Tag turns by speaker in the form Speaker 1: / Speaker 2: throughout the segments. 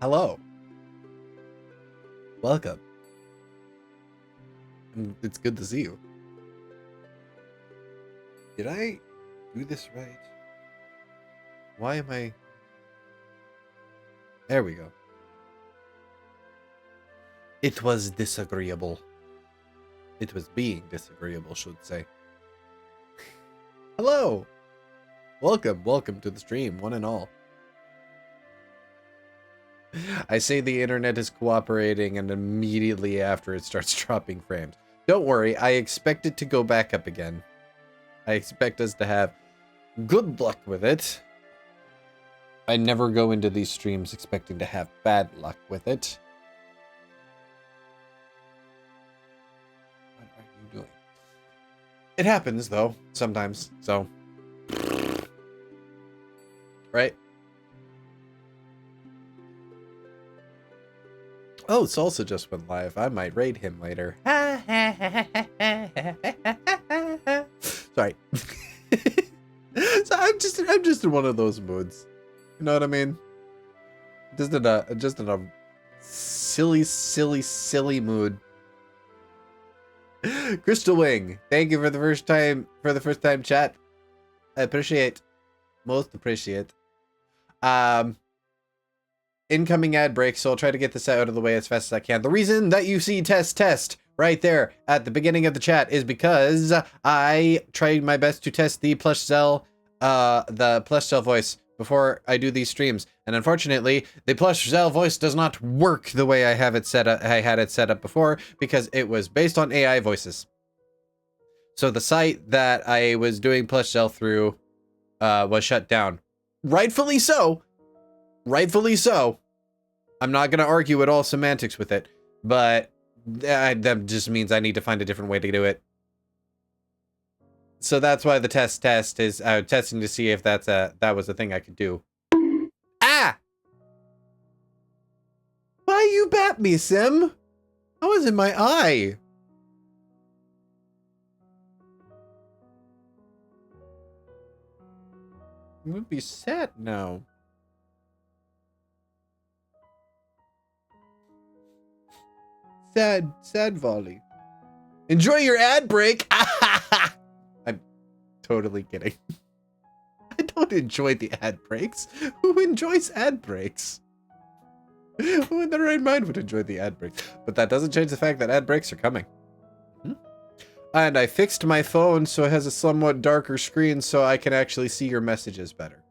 Speaker 1: Hello. Welcome. It's good to see you. Did I do this right? Why am I... There we go. It was disagreeable. It was being disagreeable, should say. Hello. Welcome to the stream, one and all. I say the internet is cooperating, and immediately after it starts dropping frames. Don't worry, I expect it to go back up again. I expect us to have good luck with it. I never go into these streams expecting to have bad luck with it. What are you doing? It happens, though, sometimes, so... Right? Oh, Salsa just went live. I might raid him later. Sorry. So I'm just in one of those moods. You know what I mean? Just in a silly mood. Crystal Wing, thank you for the first time chat. I appreciate. Most appreciate. Incoming ad break, so I'll try to get this out of the way as fast as I can. The reason that you see test right there at the beginning of the chat is because I tried my best to test the plush cell voice before I do these streams, and unfortunately the plush cell voice does not work the way I had it set up before, because it was based on AI voices. So the site that I was doing plush cell through was shut down. Rightfully so. I'm not going to argue at all semantics with it, but that just means I need to find a different way to do it. So that's why the test is testing to see if that was a thing I could do. Ah! Why you bat me, Sim? That was in my eye. I'm gonna be sad now. Sad volley. Enjoy your ad break. I'm totally kidding. I don't enjoy the ad breaks. Who enjoys ad breaks? Who in their right mind would enjoy the ad breaks? But that doesn't change the fact that ad breaks are coming. And I fixed my phone so it has a somewhat darker screen so I can actually see your messages better.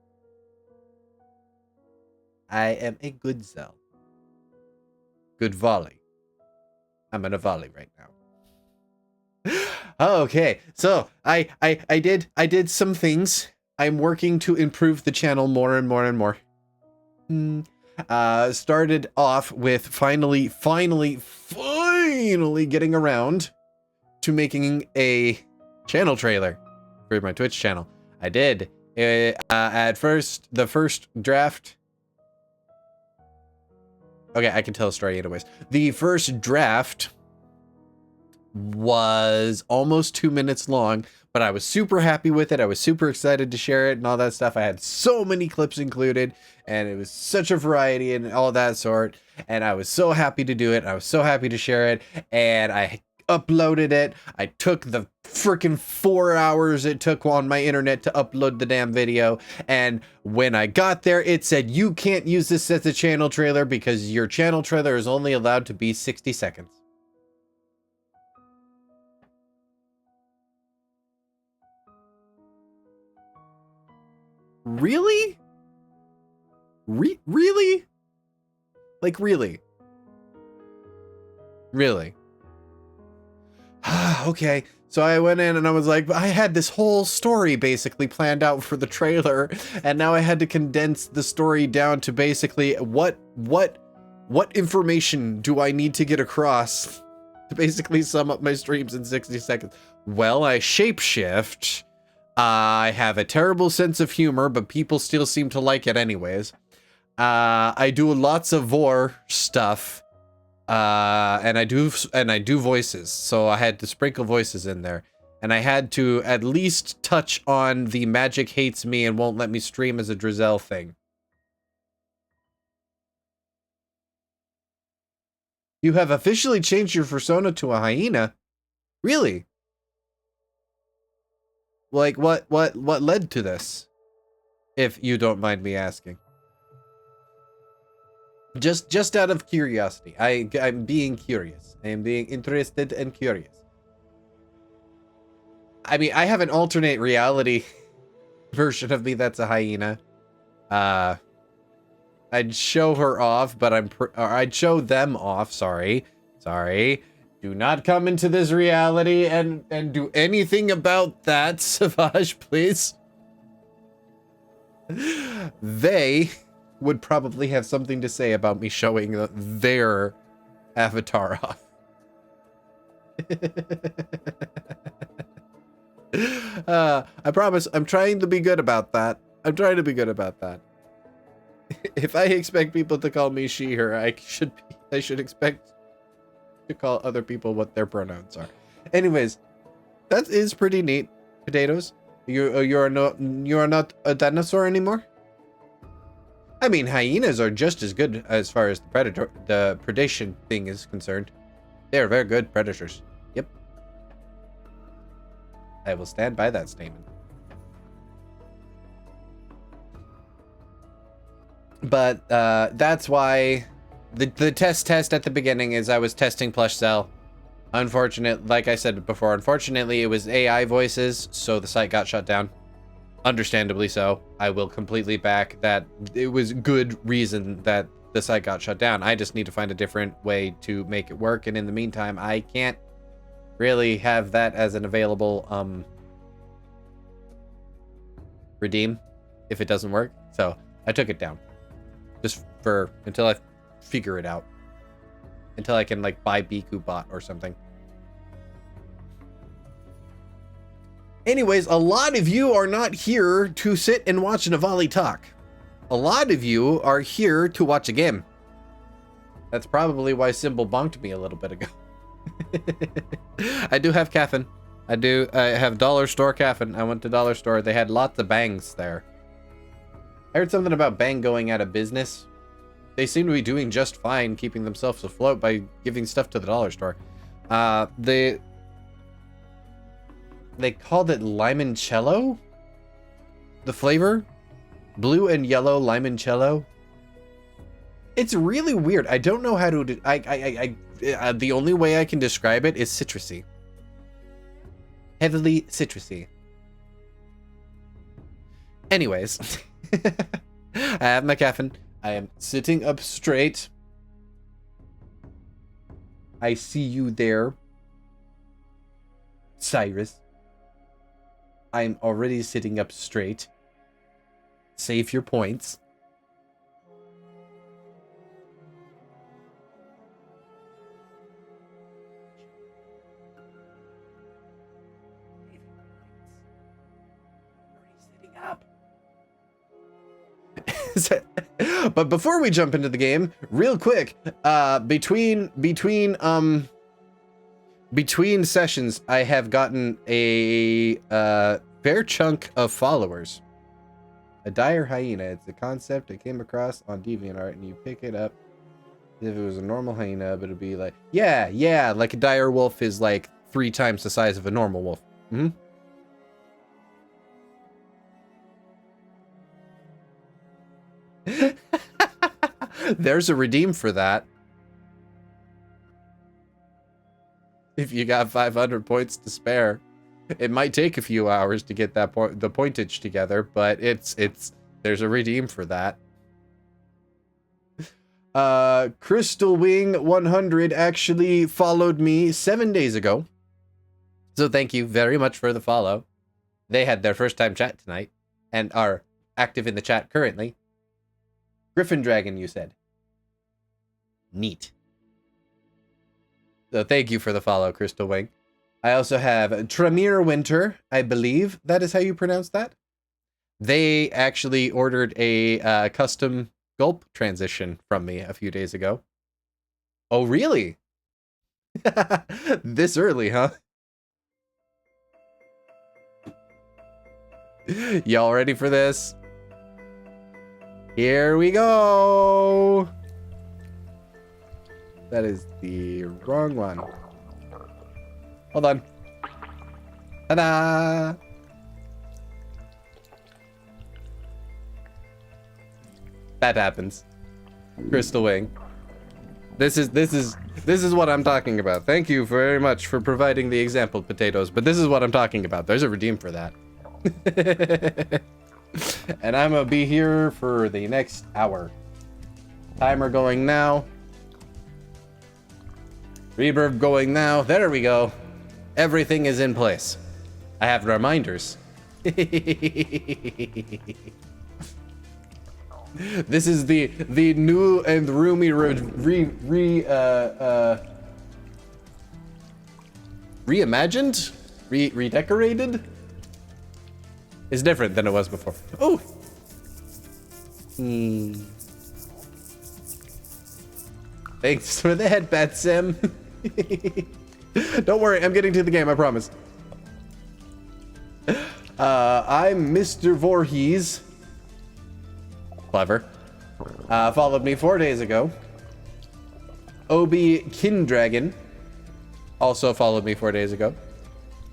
Speaker 1: I am a good Zell. Good volley. I'm in a volley right now. Okay, so I did some things. I'm working to improve the channel more and more. Started off with finally getting around to making a channel trailer for my Twitch channel. I did. At first, the first draft. Okay, I can tell a story anyways. The first draft was almost 2 minutes long, but I was super happy with it. I was super excited to share it and all that stuff. I had so many clips included, and it was such a variety and all that sort. And I was so happy to do it. I was so happy to share it, and I uploaded it. I took the freaking 4 hours it took on my internet to upload the damn video, and when I got there it said you can't use this as a channel trailer because your channel trailer is only allowed to be 60 seconds. Really? Really? Like, really? Really? Okay, so I went in and I was like, I had this whole story basically planned out for the trailer, and now I had to condense the story down to basically what information do I need to get across to basically sum up my streams in 60 seconds. Well, I shapeshift. I have a terrible sense of humor, but people still seem to like it anyways. I do lots of vore stuff. And I do voices, so I had to sprinkle voices in there. And I had to at least touch on the magic hates me and won't let me stream as a Drazelle thing. You have officially changed your persona to a hyena? Really? Like, what led to this? If you don't mind me asking. Just out of curiosity. I'm being curious. I am being interested and curious. I mean, I have an alternate reality version of me that's a hyena. I'd show her off, but I'd show them off. Sorry. Do not come into this reality and do anything about that, Savage, please. They would probably have something to say about me showing their avatar off. I promise I'm trying to be good about that. If I expect people to call me she, her, I should expect to call other people what their pronouns are. Anyways, that is pretty neat. Potatoes, you are not a dinosaur anymore. I mean, hyenas are just as good as far as the predation thing is concerned. They are very good predators. Yep. I will stand by that statement. But that's why the test at the beginning is I was testing plush cell. Like I said before, unfortunately it was AI voices, so the site got shut down. Understandably so. I will completely back that. It was good reason that the site got shut down. I just need to find a different way to make it work, and in the meantime I can't really have that as an available redeem if it doesn't work. So I took it down just until I figure it out, until I can like buy Biku bot or something. Anyways, a lot of you are not here to sit and watch an Avali talk. A lot of you are here to watch a game. That's probably why Symbol bonked me a little bit ago. I do have caffeine. I have dollar store caffeine. I went to dollar store. They had lots of bangs there. I heard something about Bang going out of business. They seem to be doing just fine keeping themselves afloat by giving stuff to the dollar store. They called it limoncello? The flavor? Blue and yellow limoncello? It's really weird. I don't know how to... the only way I can describe it is citrusy. Heavily citrusy. Anyways. I have my caffeine. I am sitting up straight. I see you there, Cyrus. I'm already sitting up straight. Save your points. But before we jump into the game, real quick, between sessions, I have gotten a fair chunk of followers. A dire hyena. It's a concept I came across on DeviantArt, and you pick it up. If it was a normal hyena, but it'd be like, yeah, like a dire wolf is like 3 times the size of a normal wolf. Mm-hmm. There's a redeem for that. If you got 500 points to spare. It might take a few hours to get the pointage together, but there's a redeem for that. Crystal Wing 100 actually followed me 7 days ago. So thank you very much for the follow. They had their first time chat tonight and are active in the chat currently. Griffin Dragon, you said. Neat. So thank you for the follow, Crystal Wing. I also have Tremere Winter. I believe that is how you pronounce that. They actually ordered a custom gulp transition from me a few days ago. Oh, really? This early, huh? Y'all ready for this? Here we go. That is the wrong one. Hold on. Ta-da! That happens. Crystal Wing. This is what I'm talking about. Thank you very much for providing the example, potatoes, but this is what I'm talking about. There's a redeem for that. And I'm gonna be here for the next hour. Timer going now. Reverb going now. There we go. Everything is in place. I have reminders. This is the new and roomy reimagined, redecorated. Is different than it was before. Oh. Thanks for the headbat, Sim. Don't worry, I'm getting to the game, I promise. I'm Mr. Voorhees. Clever. Followed me 4 days ago. Obi Kindragon also followed me 4 days ago.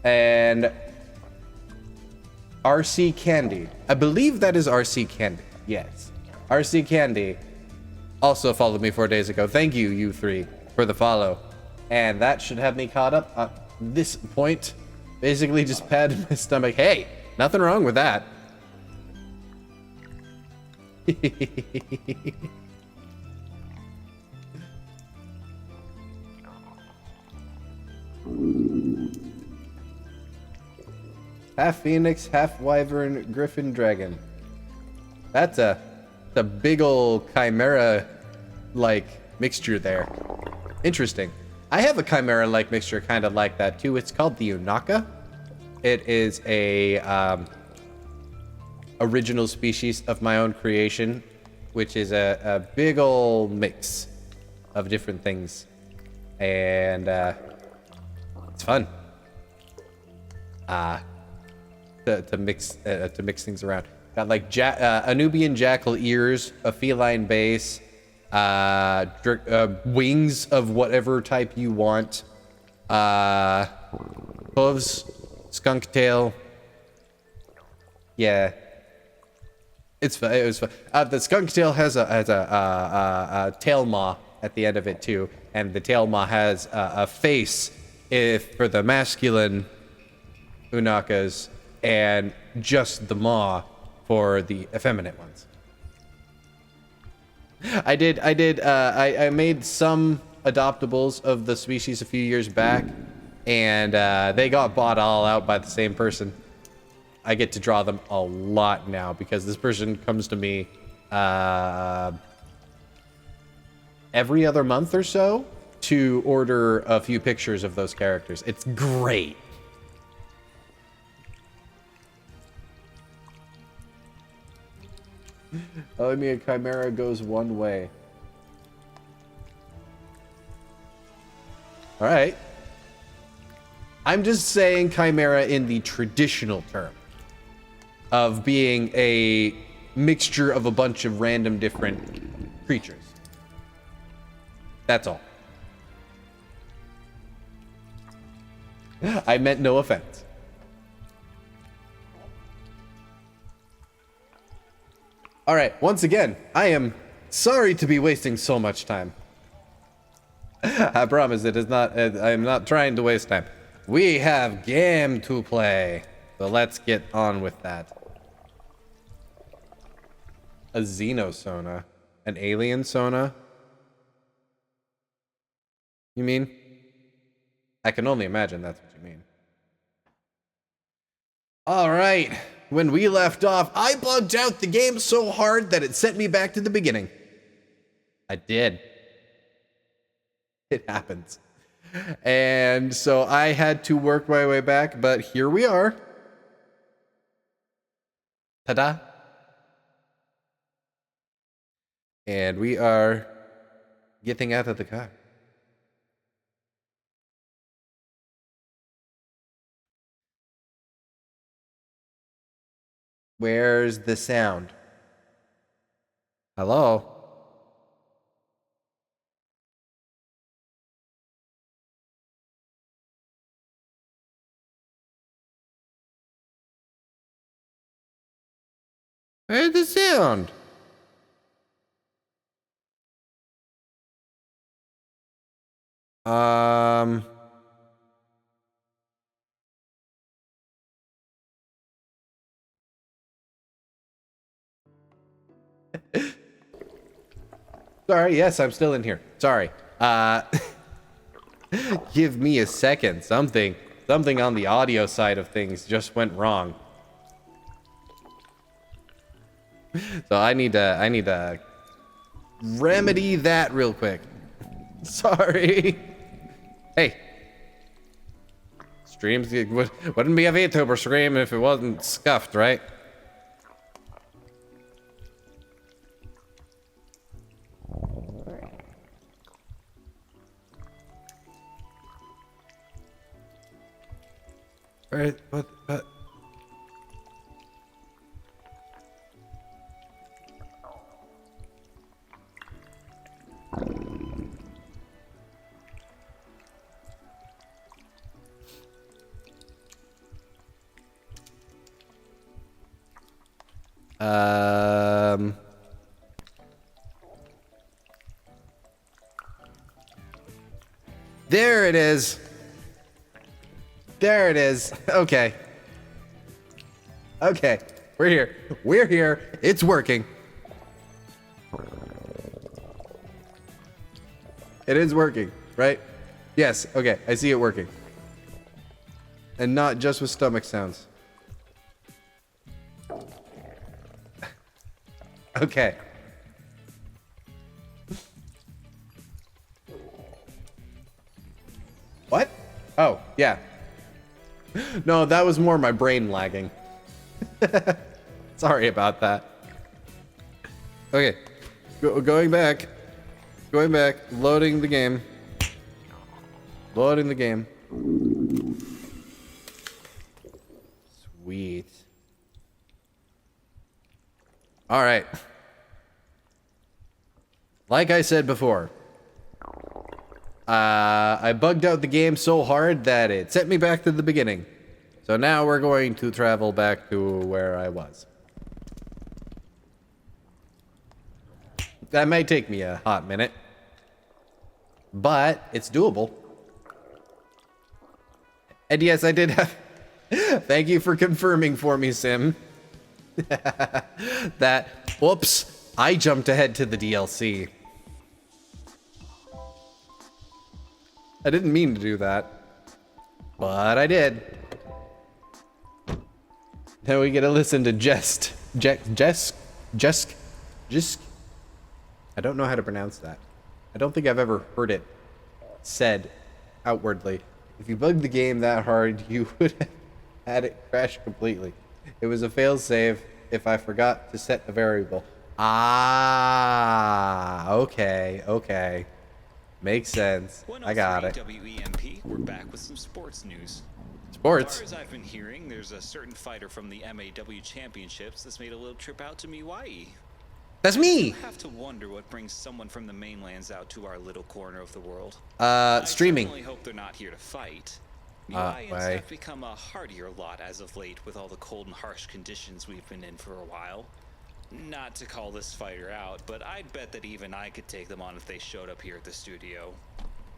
Speaker 1: And RC Candy. I believe that is RC Candy. Yes. RC Candy also followed me 4 days ago. Thank you, you three, for the follow. And that should have me caught up at this point. Basically just patted my stomach. Hey, nothing wrong with that. Half phoenix, half wyvern, griffin, dragon. That's a big ol' chimera like mixture there. Interesting. I have a chimera like mixture kind of like that too. It's called the Unaka. It is a original species of my own creation, which is a big ol' mix of different things, and it's fun. To mix things around. Got like a Nubian jackal ears, a feline base, wings of whatever type you want, hooves, skunk tail. Yeah, it's fun. It was fun. The skunk tail has a tail maw at the end of it too, and the tail maw has a face for the masculine Unakas, and just the maw for the effeminate ones. I made some adoptables of the species a few years back, and they got bought all out by the same person. I get to draw them a lot now because this person comes to me every other month or so to order a few pictures of those characters. It's great. Oh, I mean, a chimera goes one way. All right. I'm just saying chimera in the traditional term of being a mixture of a bunch of random different creatures. That's all. I meant no offense. All right, once again, I am sorry to be wasting so much time. I promise it is not, I'm not trying to waste time. We have game to play, so let's get on with that. A xenosona? An alien sona? You mean? I can only imagine that's what you mean. All right. When we left off, I bugged out the game so hard that it sent me back to the beginning. I did. It happens. And so I had to work my way back, but here we are. Ta-da. And we are getting out of the car. Where's the sound? Hello? Where's the sound? Sorry, yes, I'm still in here. Sorry. Give me a second. Something on the audio side of things just went wrong. So I need to remedy that real quick. Sorry. Hey. Streams wouldn't be a vtuber stream if it wasn't scuffed, right? Right, but there it is. There it is. Okay. Okay. We're here. We're here. It's working. It is working, right? Yes. Okay. I see it working. And not just with stomach sounds. Okay. What? Oh, yeah. No, that was more my brain lagging. Sorry about that. Okay. Going back. Going back. Loading the game. Loading the game. Sweet. All right. Like I said before, I bugged out the game so hard that it sent me back to the beginning. So now we're going to travel back to where I was. That may take me a hot minute, but it's doable. And yes, I did have... Thank you for confirming for me, Sim. That... Whoops. I jumped ahead to the DLC. I didn't mean to do that, but I did. Now we get to listen to Jesk. I don't know how to pronounce that. I don't think I've ever heard it said outwardly. If you bugged the game that hard, you would have had it crash completely. It was a failsafe if I forgot to set a variable. Ah, okay, okay. Makes sense. I got it.
Speaker 2: WEMP, we're back with some sports news.
Speaker 1: Sports?
Speaker 2: As far as I've been hearing, there's a certain fighter from the MAW Championships that's made a little trip out to Hawaii.
Speaker 1: That's me!
Speaker 2: I have to wonder what brings someone from the mainlands out to our little corner of the world.
Speaker 1: Streaming.
Speaker 2: I certainly hope they're not here to fight. Hawaiians have become a hardier lot as of late with all the cold and harsh conditions we've been in for a while. Not to call this fighter out, but I'd bet that even I could take them on if they showed up here at the studio.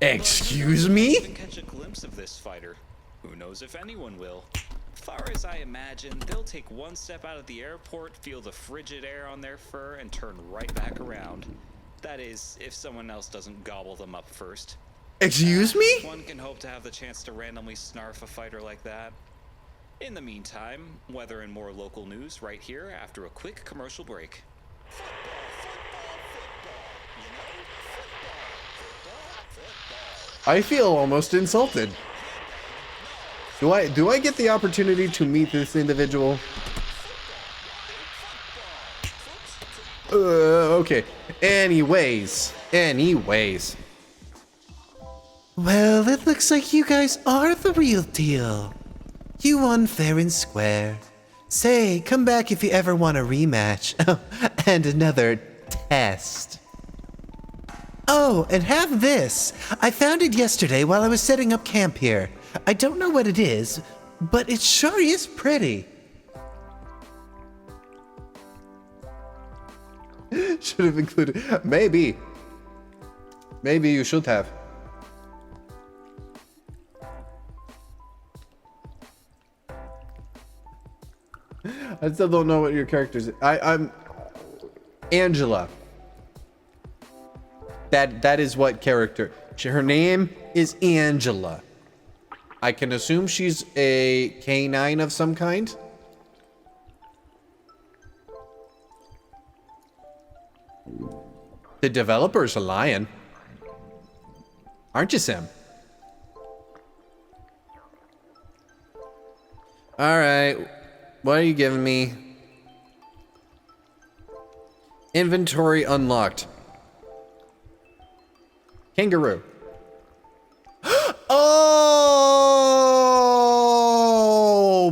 Speaker 1: Excuse me?
Speaker 2: Even catch a glimpse of this fighter. Who knows if anyone will. Far as I imagine, they'll take one step out of the airport, feel the frigid air on their fur, and turn right back around. That is, if someone else doesn't gobble them up first.
Speaker 1: Excuse me?
Speaker 2: One can hope to have the chance to randomly snarf a fighter like that. In the meantime, weather and more local news right here after a quick commercial break.
Speaker 1: I feel almost insulted. Do I get the opportunity to meet this individual? Okay. Anyways.
Speaker 3: Well, it looks like you guys are the real deal. You won fair and square. Say, come back if you ever want a rematch. Oh, and another test. Oh, and have this. I found it yesterday while I was setting up camp here. I don't know what it is, but it sure is pretty.
Speaker 1: Should have included. Maybe. Maybe you should have. I still don't know what your character's. I'm Angela. That is what character. Her name is Angela. I can assume she's a canine of some kind. The developer's a lion. Aren't you, Sam? Alright. What are you giving me? Inventory unlocked. Kangaroo. Oh,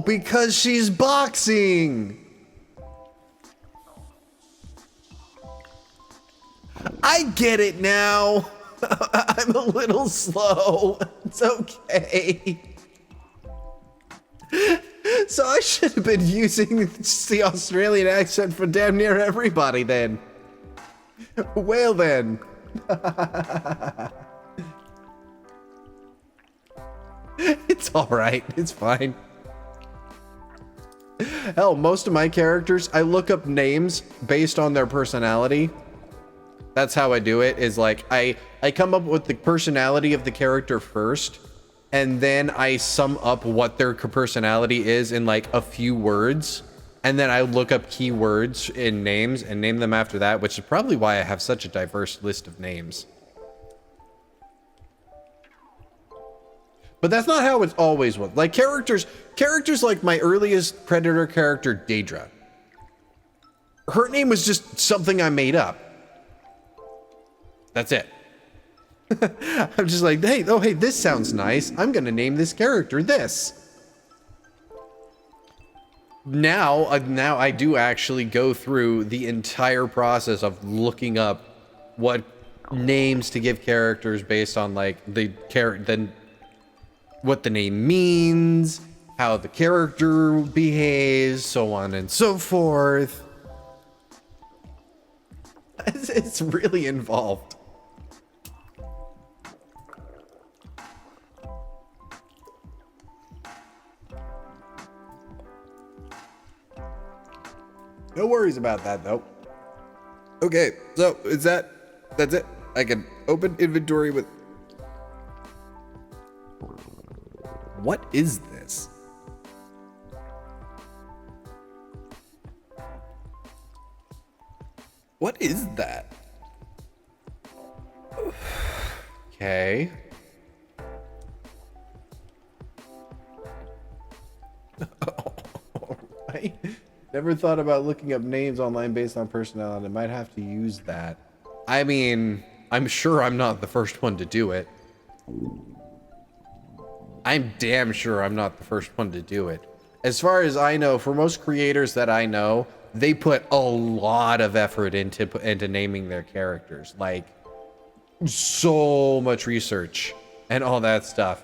Speaker 1: because she's boxing. I get it now. I'm a little slow. It's okay. So I should have been using the Australian accent for damn near everybody then. Well then. It's alright. It's fine. Hell, most of my characters, I look up names based on their personality. That's how I do it, is like, I come up with the personality of the character first, and then I sum up what their personality is in like a few words, and then I look up keywords in names and name them after that, which is probably why I have such a diverse list of names. But that's not how it's always was. Like characters like my earliest Predator character, Daedra. Her name was just something I made up. That's it. I'm just like, hey, oh, hey, this sounds nice. I'm gonna name this character this. Now I do actually go through the entire process of looking up what names to give characters based on like then what the name means, how the character behaves, so on and so forth. It's really involved. No worries about that, though. Okay, so that's it. I can open inventory with... What is this? What is that? Okay. Alright. Never thought about looking up names online based on personality. I might have to use that. I mean, I'm sure I'm not the first one to do it. I'm damn sure I'm not the first one to do it. As far as I know, for most creators that I know, they put a lot of effort into naming their characters. Like, so much research and all that stuff.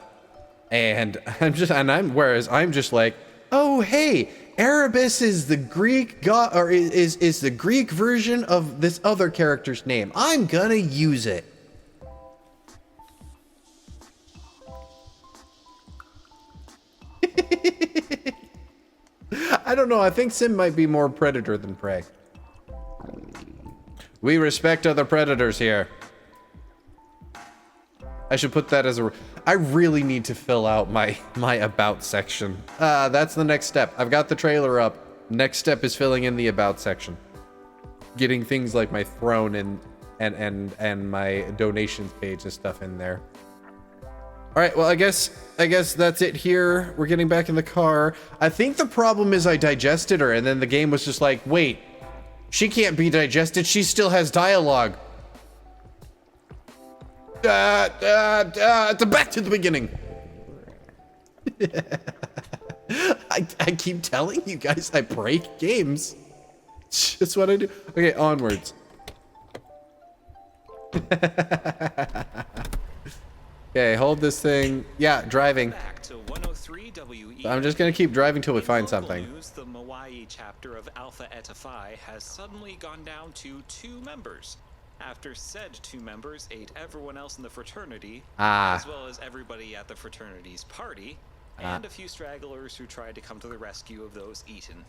Speaker 1: And I'm just like, oh, hey, Erebus is the Greek god, or is the Greek version of this other character's name. I'm gonna use it. I don't know. I think Sim might be more predator than prey. We respect other predators here. I should put that as a... I really need to fill out my about section. That's the next step. I've got the trailer up. Next step is filling in the about section. Getting things like my throne and my donations page and stuff in there. All right, well, I guess that's it here. We're getting back in the car. I think the problem is I digested her, and then the game was just like, wait, she can't be digested. She still has dialogue. Back to the beginning. I keep telling you guys I break games. That's what I do. Okay, onwards. Okay, hold this thing. Yeah, driving.
Speaker 2: Back to 103 WE.
Speaker 1: I'm just gonna keep driving till we find something.
Speaker 2: News, the Maui chapter of Alpha Eta Phi has suddenly gone down to 2 members. After said 2 members ate everyone else in the fraternity, as well as everybody at the fraternity's party, and a few stragglers who tried to come to the rescue of those eaten.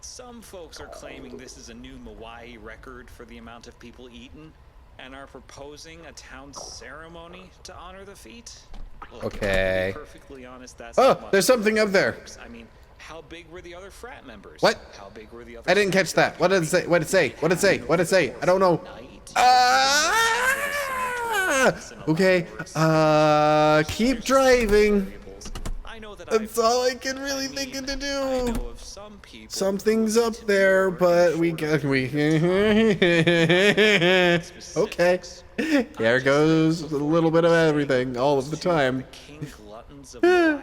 Speaker 2: Some folks are claiming this is a new Maui record for the amount of people eaten, and are proposing a town ceremony to honor the feat. Look,
Speaker 1: okay.
Speaker 2: To be perfectly honest, that's
Speaker 1: there's something up there.
Speaker 2: I mean, how big were the other frat members?
Speaker 1: What?
Speaker 2: How big were the other?
Speaker 1: I didn't catch that. What did it say? What did it say? What did it say? What did it say? I don't know. Okay. Keep driving. That's all I can really think of to do. Something's up there, but okay. There goes a little bit of everything, all of the time. The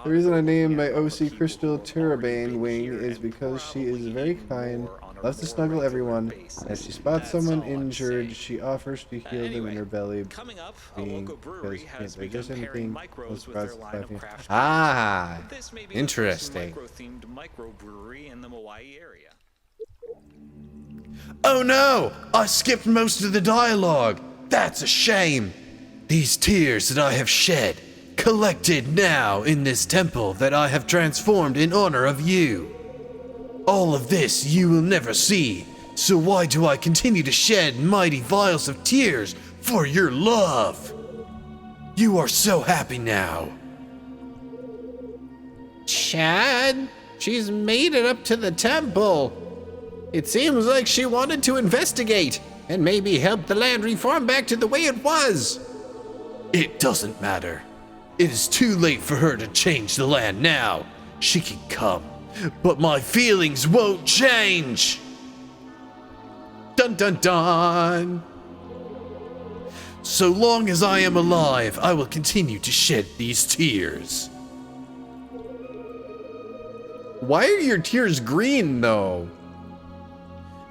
Speaker 1: reason I named my OC Crystal Terabane Wing is because she is very kind, loves to snuggle everyone, and if she spots someone injured, she offers to heal them in her belly.
Speaker 2: Coming up, a local brewery has begun pairing micros with their line of craft beers. This may be
Speaker 1: interesting.
Speaker 2: The first micro-themed microbrewery in the Maui area.
Speaker 3: Oh no! I skipped most of the dialogue. That's a shame. These tears that I have shed, collected now in this temple that I have transformed in honor of you. All of this you will never see, so why do I continue to shed mighty vials of tears for your love? You are so happy now.
Speaker 1: Chad, she's made it up to the temple. It seems like she wanted to investigate and maybe help the land reform back to the way it was.
Speaker 3: It doesn't matter. It is too late for her to change the land now. She can come, but my feelings won't change.
Speaker 1: Dun dun dun.
Speaker 3: So long as I am alive, I will continue to shed these tears.
Speaker 1: Why are your tears green, though?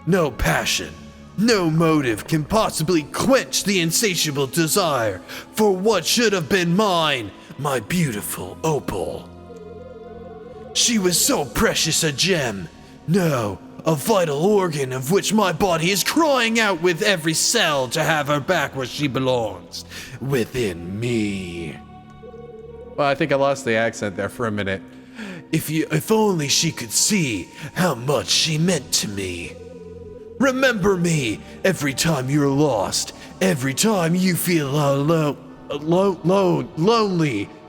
Speaker 3: No passion, no motive can possibly quench the insatiable desire for what should have been mine, my beautiful opal. She was so precious a gem, no, a vital organ of which my body is crying out with every cell to have her back where she belongs, within me.
Speaker 1: Well, I think I lost the accent there for a minute.
Speaker 3: If only she could see how much she meant to me. Remember me every time you're lost, every time you feel lonely.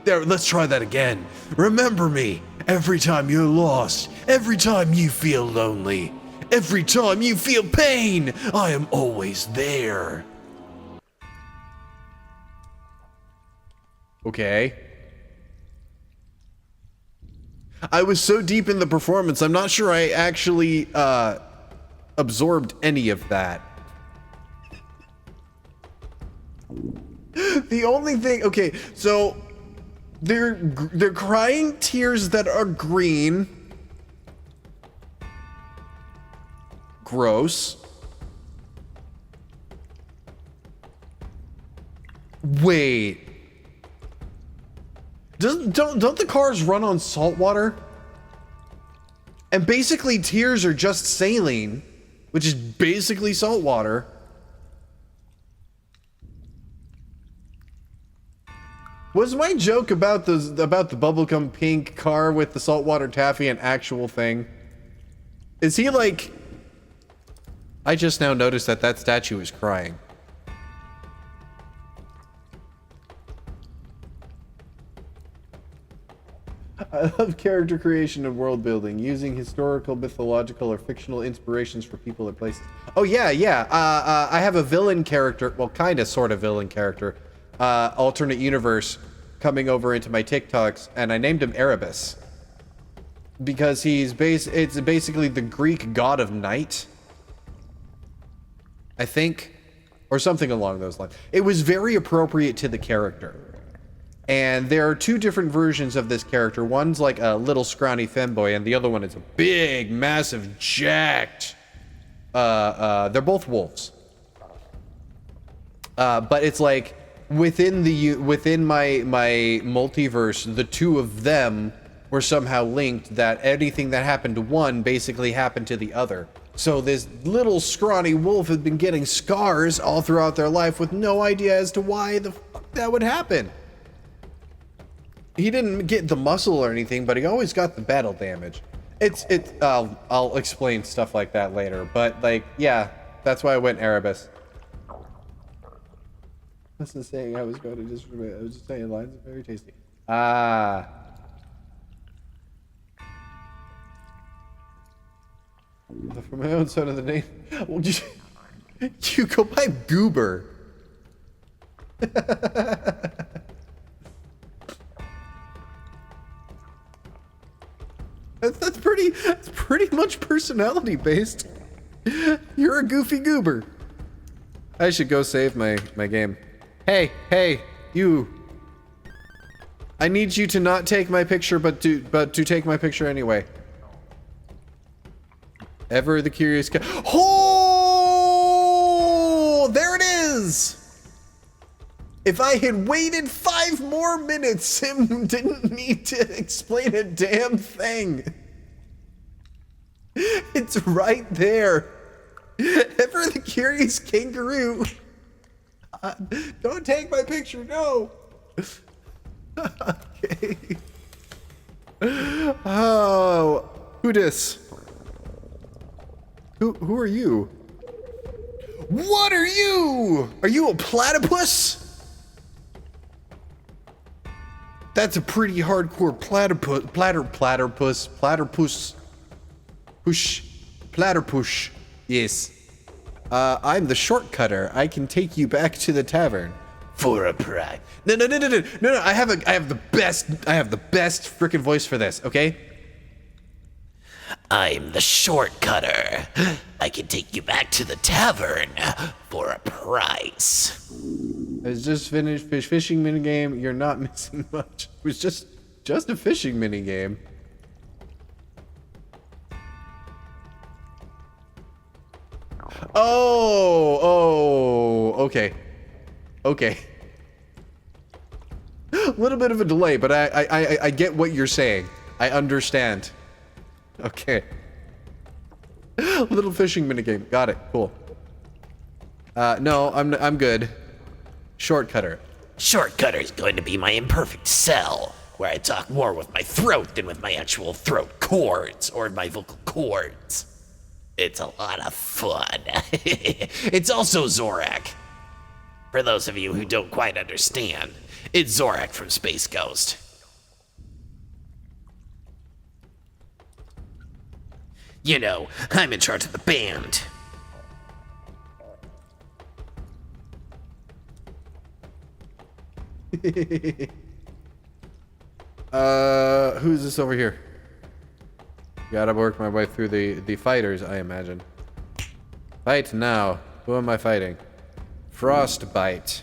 Speaker 3: There, let's try that again. Remember me every time you're lost, every time you feel lonely, every time you feel pain. I am always there.
Speaker 1: Okay. I was so deep in the performance, I'm not sure I actually absorbed any of that. The only thing, okay, so they're crying tears that are green. Gross. Wait. Don't the cars run on salt water? And basically tears are just saline, which is basically salt water. Was my joke about the bubblegum pink car with the saltwater taffy an actual thing? Is he like... I just now noticed that that statue is crying. I love character creation and world building, using historical, mythological, or fictional inspirations for people and places. Oh yeah. I have a villain character, well, kind of, sort of villain character, alternate universe, coming over into my TikToks, and I named him Erebus because it's basically the Greek god of night, I think, or something along those lines. It was very appropriate to the character. And there are two different versions of this character. One's like a little scrawny femboy, and the other one is a big, massive, jacked. They're both wolves. But it's like within my multiverse, the two of them were somehow linked. That anything that happened to one basically happened to the other. So this little scrawny wolf had been getting scars all throughout their life with no idea as to why the fuck that would happen. He didn't get the muscle or anything, but he always got the battle damage. I'll explain stuff like that later, but like, yeah, that's why I went Erebus. That's the saying I was just saying lines are very tasty. Ah. For my own son of the name, well, you go by Goober. That's pretty much personality based. You're a goofy goober. I should go save my game. Hey, you. I need you to not take my picture, but to take my picture anyway. Ever the curious cat. Oh, there it is. If I had waited 5 more minutes, Sim didn't need to explain a damn thing. It's right there. Ever the curious kangaroo. Don't take my picture, no. Okay. Oh, who dis? Who are you? What are you? Are you a platypus? That's a pretty hardcore platypus. Yes. I'm the shortcutter. I can take you back to the tavern for a price. No. I have the best freaking voice for this. Okay.
Speaker 3: I'm the shortcutter. I can take you back to the tavern for a price.
Speaker 1: I was just finished fishing minigame. You're not missing much. It was just a fishing minigame. Oh, okay. A little bit of a delay, but I get what you're saying. I understand. Okay. Little fishing minigame. Got it. Cool. No, I'm good. Shortcutter.
Speaker 3: Shortcutter's going to be my imperfect cell, where I talk more with my throat than with my actual throat cords or my vocal cords. It's a lot of fun. It's also Zorak. For those of you who don't quite understand, it's Zorak from Space Ghost. You know, I'm in charge of the band.
Speaker 1: Who's this over here? Gotta work my way through the fighters, I imagine. Fight now. Who am I fighting? Frostbite.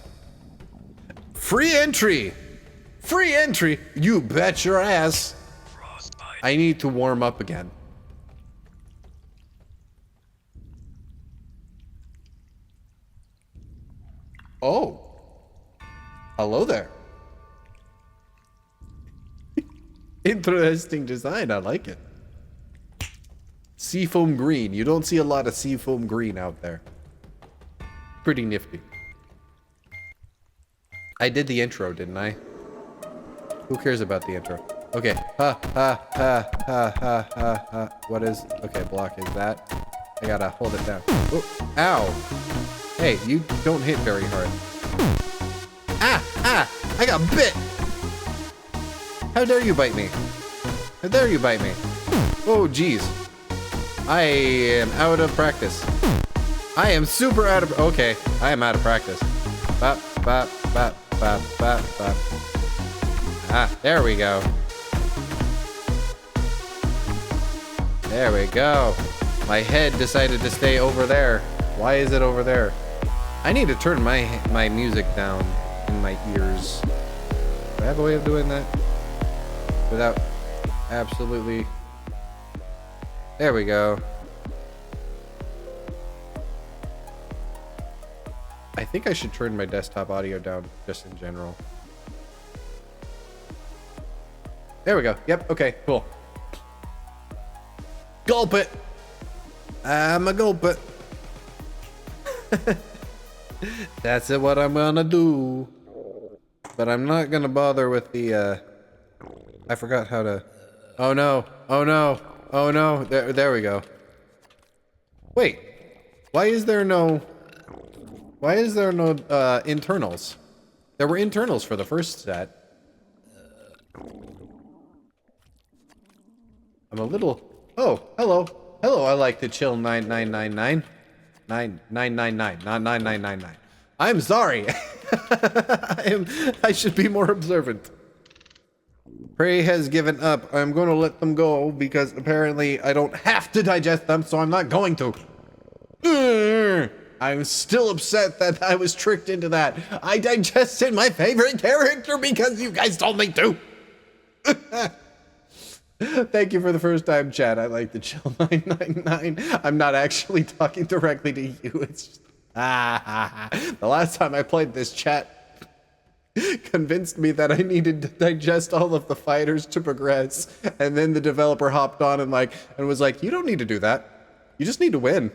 Speaker 1: Free entry! Free entry! You bet your ass! Frostbite. I need to warm up again. Oh. Hello there. Interesting design, I like it. Seafoam green. You don't see a lot of seafoam green out there. Pretty nifty. I did the intro, didn't I? Who cares about the intro? Okay. Ha. What is... Okay, block is that. I gotta hold it down. Oh, ow. Hey, you don't hit very hard. Ah! I got bit! How dare you bite me? How dare you bite me? Oh, jeez. I am out of practice. I am super out of... Okay, I am out of practice. Bop. Ah, there we go. There we go. My head decided to stay over there. Why is it over there? I need to turn my music down in my ears. Do I have a way of doing that without absolutely... There we go. I think I should turn my desktop audio down just in general. There we go. Yep. Okay, cool. Gulp it. I'm a gulp it. That's it, what I'm gonna do. But I'm not gonna bother with the, I forgot how to... Oh no. Oh no. Oh no. There we go. Wait. Why is there no internals? There were internals for the first set. I'm a little... Oh, hello. Hello, I like to chill 9999. 9999, not 9999. I'm sorry. I should be more observant. Prey has given up. I'm going to let them go because apparently I don't have to digest them, so I'm not going to. I'm still upset that I was tricked into that. I digested my favorite character because you guys told me to. Thank you for the first time, chat. I like the chill 999. I'm not actually talking directly to you. It's just, the last time I played this, chat convinced me that I needed to digest all of the fighters to progress, and then the developer hopped on and was like, "You don't need to do that. You just need to win."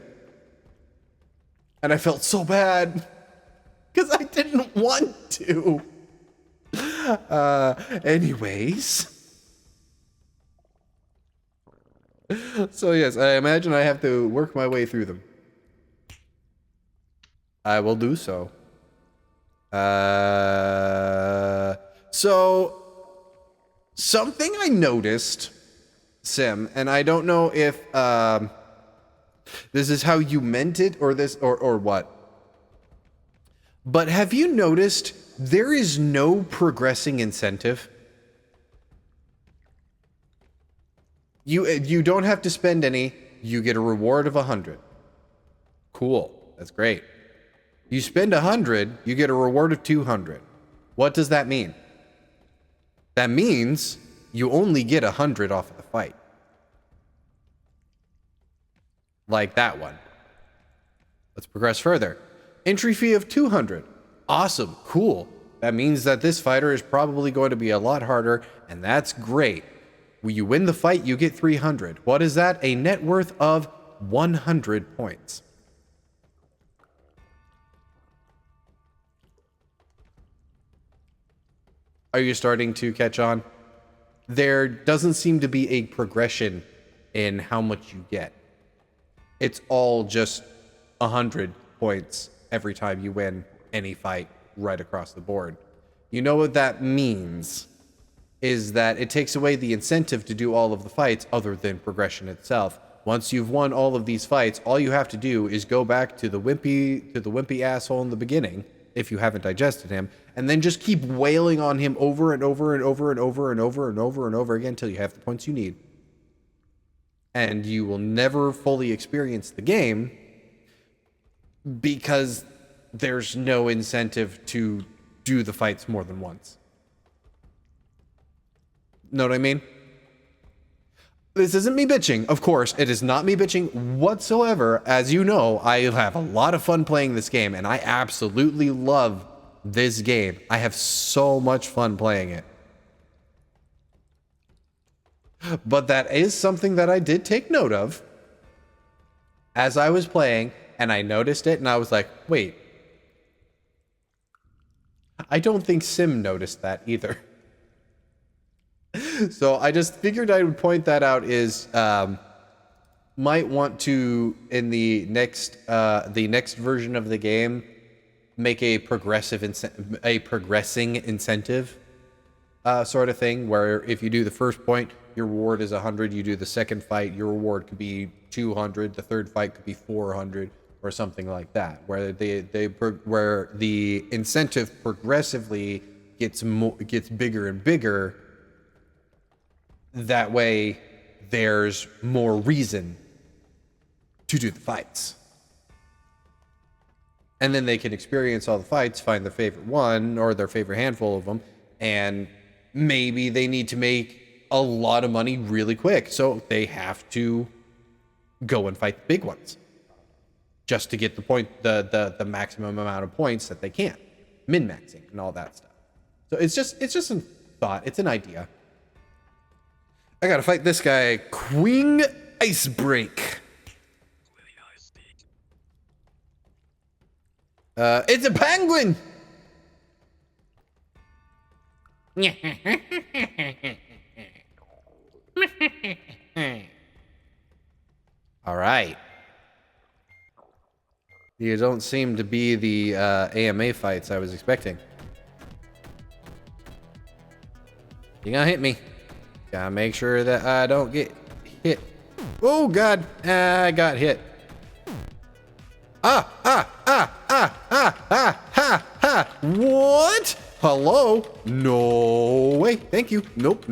Speaker 1: And I felt so bad because I didn't want to. Anyways. So yes, I imagine I have to work my way through them. I will do so. So something I noticed, Sim, and I don't know if this is how you meant it or what. But have you noticed there is no progressing incentive? You don't have to spend any. You get a reward of 100. Cool. That's great. You spend 100, you get a reward of 200. What does that mean? That means you only get 100 off of the fight. Like that one. Let's progress further. Entry fee of 200. Awesome. Cool. That means that this fighter is probably going to be a lot harder, and that's great. When you win the fight, you get 300. What is that? A net worth of 100 points. Are you starting to catch on? There doesn't seem to be a progression in how much you get. It's all just 100 points every time you win any fight right across the board. You know what that means? Is that it takes away the incentive to do all of the fights other than progression itself. Once you've won all of these fights, all you have to do is go back to the wimpy asshole in the beginning, if you haven't digested him, and then just keep wailing on him over and over and over and over and over and over and over again until you have the points you need. And you will never fully experience the game because there's no incentive to do the fights more than once. Know what I mean? This isn't me bitching. Of course, it is not me bitching whatsoever. As you know, I have a lot of fun playing this game, and I absolutely love this game. I have so much fun playing it. But that is something that I did take note of as I was playing, and I noticed it, and I was like, wait. I don't think Sim noticed that either. So I just figured I would point that out is might want to in the next version of the game make a progressing incentive sort of thing where if you do the first point your reward is 100, you do the second fight your reward could be 200, the third fight could be 400 or something like that, where where the incentive progressively gets bigger and bigger. That way, there's more reason to do the fights. And then they can experience all the fights, find their favorite one or their favorite handful of them, And maybe they need to make a lot of money really quick. So they have to go and fight the big ones just to get the maximum amount of points that they can. Min-maxing and all that stuff. So it's just a thought. It's an idea. I gotta fight this guy, Queen Icebreak. It's a penguin! All right. You don't seem to be the AMA fights I was expecting. You gonna hit me. Gotta make sure that I don't get hit. Oh, God. I got hit. What? Hello? No way. Thank you. Nope.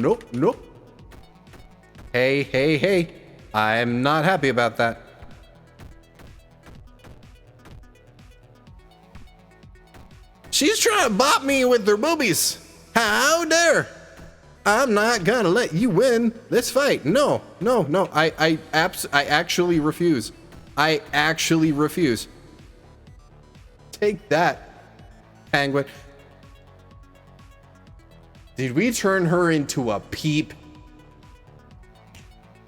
Speaker 1: Hey. I'm not happy about that. She's trying to bop me with her boobies. How dare? I'm not gonna let you win this fight. No. I actually refuse. I actually refuse. Take that, penguin. Did we turn her into a peep?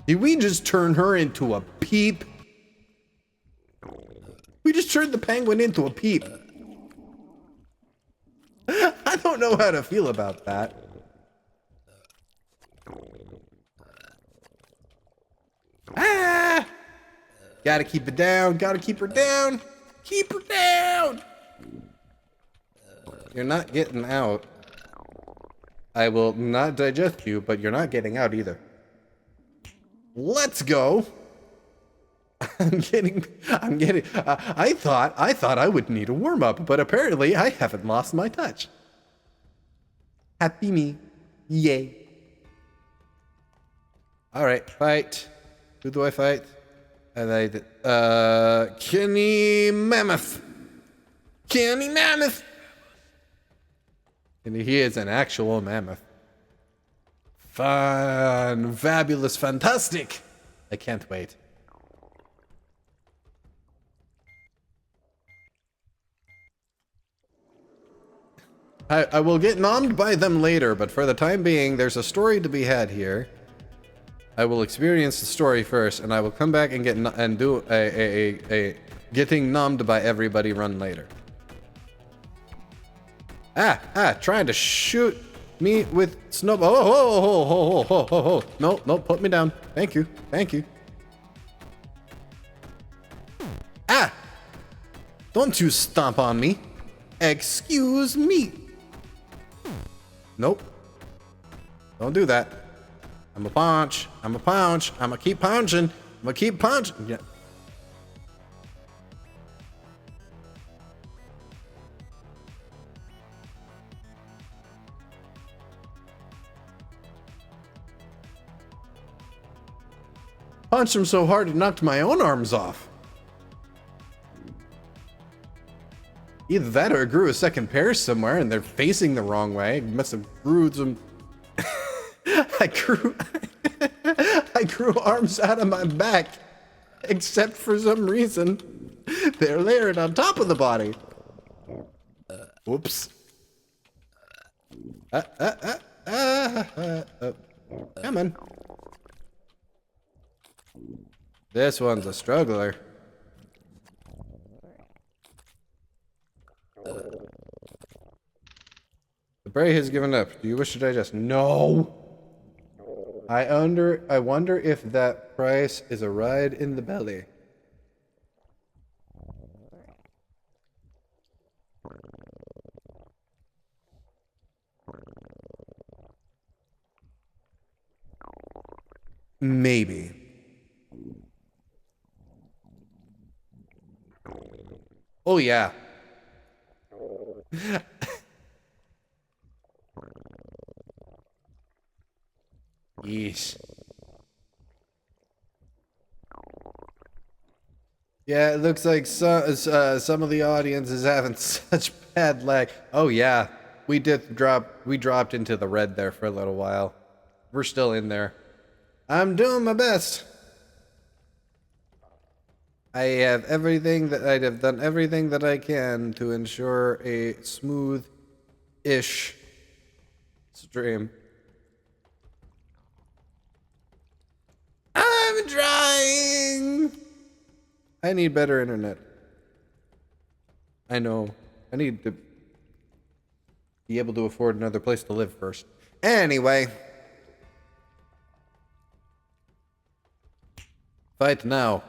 Speaker 1: Did we just turn her into a peep? We just turned the penguin into a peep. I don't know how to feel about that. Ah! Gotta keep it down. Gotta keep her down. Keep her down. You're not getting out. I will not digest you, but you're not getting out either. Let's go. I thought I would need a warm up, but apparently I haven't lost my touch. Happy me. Yay. All right, fight. Who do I fight? Kenny Mammoth. Kenny Mammoth. And he is an actual mammoth. Fun, fabulous, fantastic. I can't wait. I will get nommed by them later, but for the time being, there's a story to be had here. I will experience the story first, and I will come back and do a getting nommed by everybody run later. Trying to shoot me with snow. Oh. No, put me down. Thank you. Don't you stomp on me. Excuse me. Nope. Don't do that. I'm a punch. I'm gonna keep punching. Yeah. Punched him so hard it knocked my own arms off. Either that or it grew a second pair somewhere and they're facing the wrong way. It must have grew some... I grew arms out of my back. Except for some reason, they're layered on top of the body. Whoops. Come on. This one's a struggler. The prey has given up. Do you wish to digest? No. I wonder if that price is a ride in the belly. Maybe. Oh yeah. Yeesh. Yeah, it looks like some of the audience is having such bad lag. Oh yeah, We dropped into the red there for a little while. We're still in there. I'm doing my best. I have done everything that I can to ensure a smooth-ish stream. I'm trying. I need better internet. I know. I need to be able to afford another place to live first. Anyway. Fight now.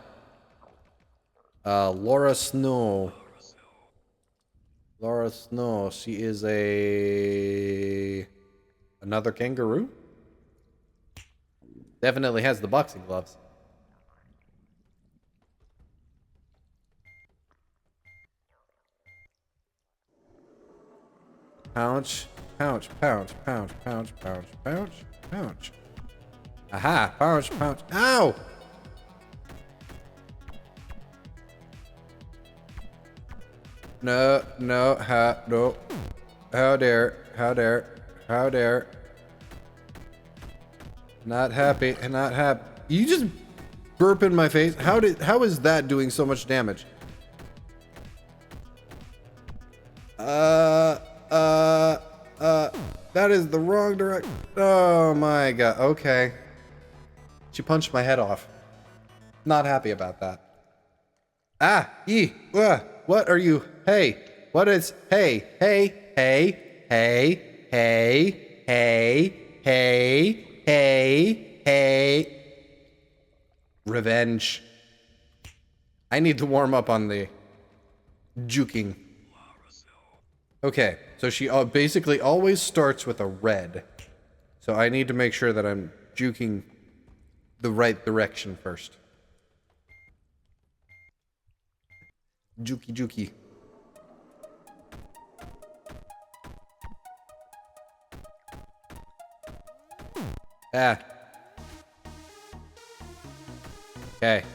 Speaker 1: Laura Snow. Laura Snow. She is another kangaroo. Definitely has the boxing gloves. Pouch, pouch, pouch, pouch, pouch, pouch, pouch, pouch. Aha, pouch, pouch. Ow! No, no, no. How dare, how dare, how dare. Not happy, not happy. You just burp in my face? How is that doing so much damage? That is the wrong direction. Oh my god, okay. She punched my head off. Not happy about that. Ah, what are you? Hey, what is, hey, hey, hey, hey, hey, hey, hey, hey, hey. Revenge. I need to warm up on the juking. Okay, so she basically always starts with a red. So I need to make sure that I'm juking the right direction first. Juki juki. Ah. Okay.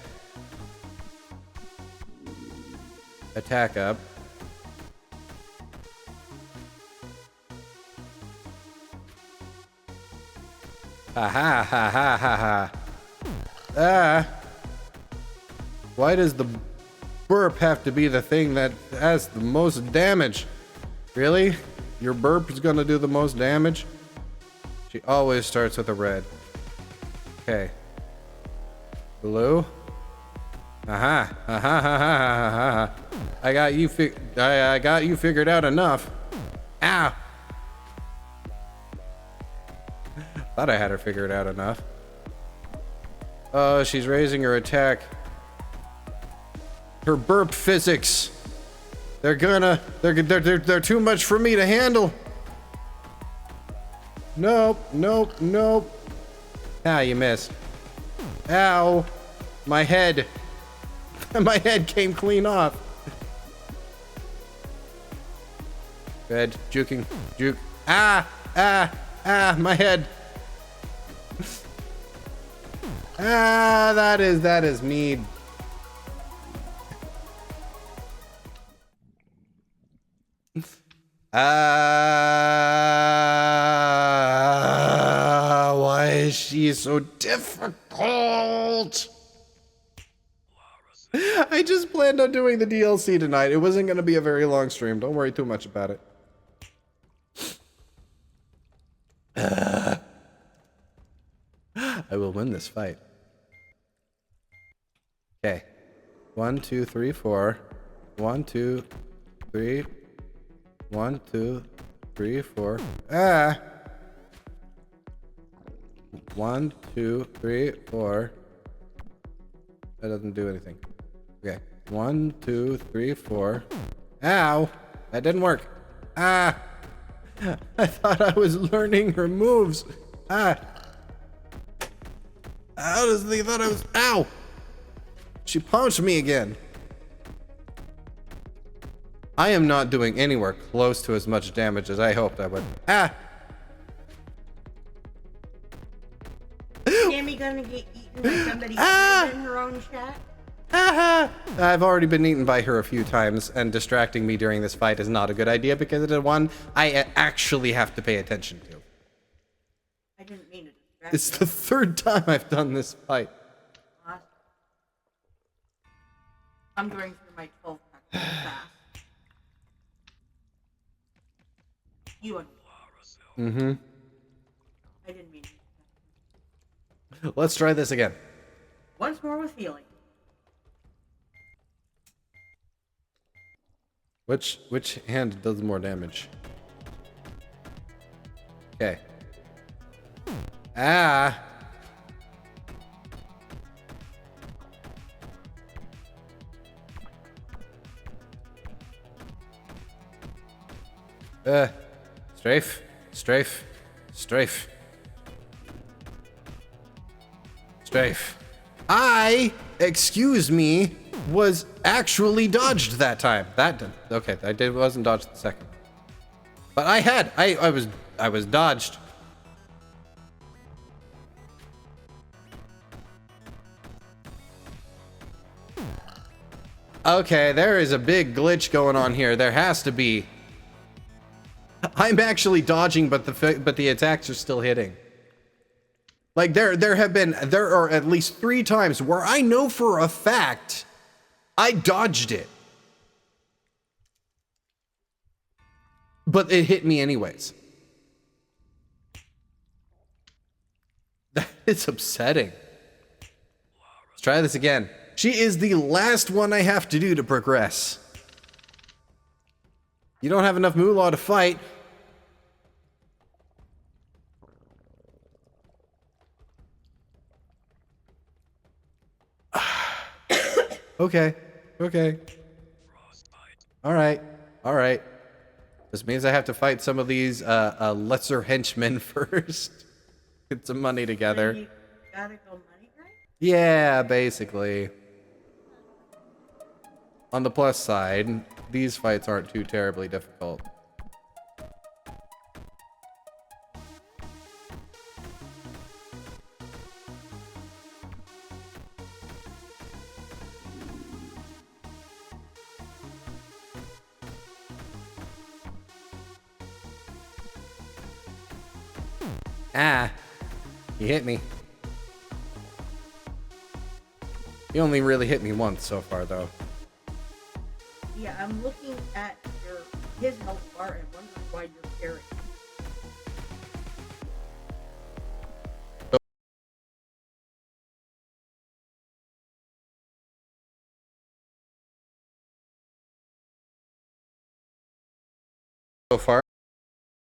Speaker 1: Attack up. Ha ha ha ha ha ha. Ah. Why does the burp have to be the thing that has the most damage? Really? Your burp is gonna do the most damage? She always starts with a red. Okay. Blue. Aha. Aha ha ha ha ha. I got you I got you figured out enough. Ow. Thought I had her figured out enough. Oh, she's raising her attack. Her burp physics. They're too much for me to handle. Nope, nope, nope. Ah, you missed. Ow. My head. My head came clean off. Good. Juking. Juke. Ah! Ah! Ah! My head. Ah, that is me. Why is she so difficult? I just planned on doing the DLC tonight. It wasn't going to be a very long stream. Don't worry too much about it. I will win this fight. Okay. 1, 2, 3, 4. 1, 2, 3. 1, 2, 3, 4. Ah! 1, 2, 3, 4. That doesn't do anything. Okay. 1, 2, 3, 4. Ow! That didn't work. Ah! I thought I was learning her moves. Ah! How does he thought I was? Ow! She punched me again. I am not doing anywhere close to as much damage as I hoped I would. Ah!
Speaker 4: Tammy gonna get eaten by somebody in her own chat?
Speaker 1: I've already been eaten by her a few times, and distracting me during this fight is not a good idea because it is one I actually have to pay attention to.
Speaker 4: I didn't mean to distract
Speaker 1: It's the third time I've done this fight.
Speaker 4: you. I'm going through my 12 pack fast. You understand.
Speaker 1: Mm-hmm.
Speaker 4: I didn't mean to distract you.
Speaker 1: Let's try this again.
Speaker 4: Once more with feeling.
Speaker 1: Which hand does more damage? Okay. Ah! Strafe, strafe, strafe. Strafe. Excuse me, was actually dodged that time. Okay, wasn't dodged the second. But I was dodged. Okay, there is a big glitch going on here. There has to be. I'm actually dodging, but the attacks are still hitting. Like there are at least 3 times where I know for a fact I dodged it. But it hit me anyways. That is upsetting. Let's try this again. She is the last one I have to do to progress. You don't have enough moolah to fight. Okay. All right. This means I have to fight some of these lesser henchmen first. Get some money together.
Speaker 4: You gotta go money grind?
Speaker 1: Yeah, basically. On the plus side, these fights aren't too terribly difficult. Ah, he hit me. He only really hit me once so far, though.
Speaker 4: Yeah, I'm looking at his health bar and wondering why you're carrying.
Speaker 1: So far.